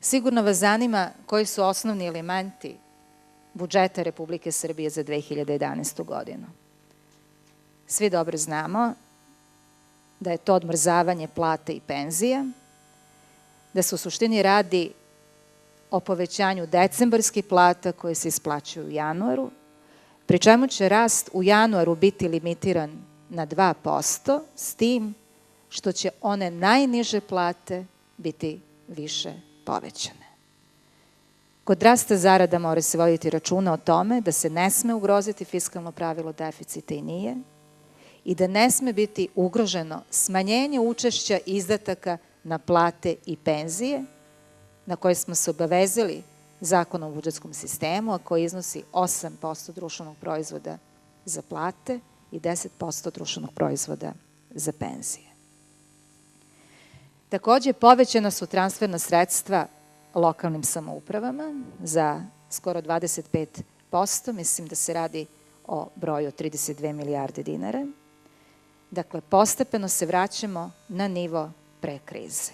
Sigurno vas zanima koji su osnovni elementi budžeta Republike Srbije za 2011. godinu. Svi dobro znamo da je to odmrzavanje plata i penzija, da se u suštini radi o povećanju decembarskih plata koje se isplaćuju u januaru, pri čemu će rast u januaru biti limitiran na 2%, s tim što će one najniže plate biti više povećane. Kod rasta zarada mora se voditi računa o tome da se ne sme ugroziti fiskalno pravilo deficita i nije, i da ne sme biti ugroženo smanjenje učešća izdataka na plate i penzije, na koje smo se obavezali Zakonom o budžetskom sistemu, a koji iznosi 8% društvenog proizvoda za plate i 10% društvenog proizvoda za penzije. Takođe, povećana su transferna sredstva lokalnim samoupravama za skoro 25%, mislim da se radi o broju od 32 milijarde dinara. Dakle, postepeno se vraćamo na nivo pre krize.